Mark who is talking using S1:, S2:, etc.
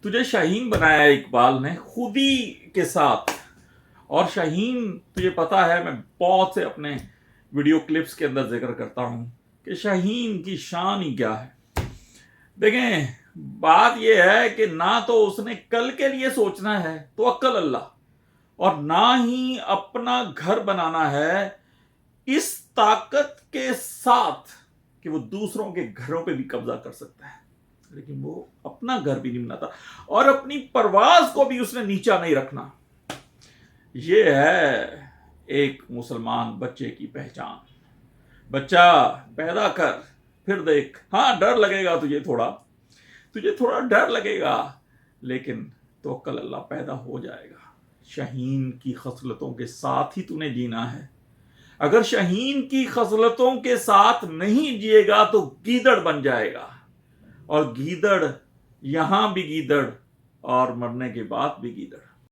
S1: تجھے شاہین بنایا ہے اقبال نے خودی کے ساتھ. اور شاہین تجھے پتا ہے میں بہت سے اپنے ویڈیو کلپس کے اندر ذکر کرتا ہوں کہ شاہین کی شان ہی کیا ہے. دیکھیں بات یہ ہے کہ نہ تو اس نے کل کے لیے سوچنا ہے توکل اللہ، اور نہ ہی اپنا گھر بنانا ہے اس طاقت کے ساتھ کہ وہ دوسروں کے گھروں پہ بھی قبضہ کر سکتا ہے، لیکن وہ اپنا گھر بھی نہیں بناتا اور اپنی پرواز کو بھی اس نے نیچا نہیں رکھنا. یہ ہے ایک مسلمان بچے کی پہچان. بچہ پیدا کر پھر دیکھ، ہاں ڈر لگے گا تجھے تھوڑا ڈر لگے گا، لیکن توکل اللہ پیدا ہو جائے گا. شاہین کی خصلتوں کے ساتھ ہی تو نے جینا ہے. اگر شاہین کی خصلتوں کے ساتھ نہیں جیے گا تو گیدڑ بن جائے گا، اور گیدڑ یہاں بھی گیدڑ اور مرنے کے بعد بھی گیدڑ.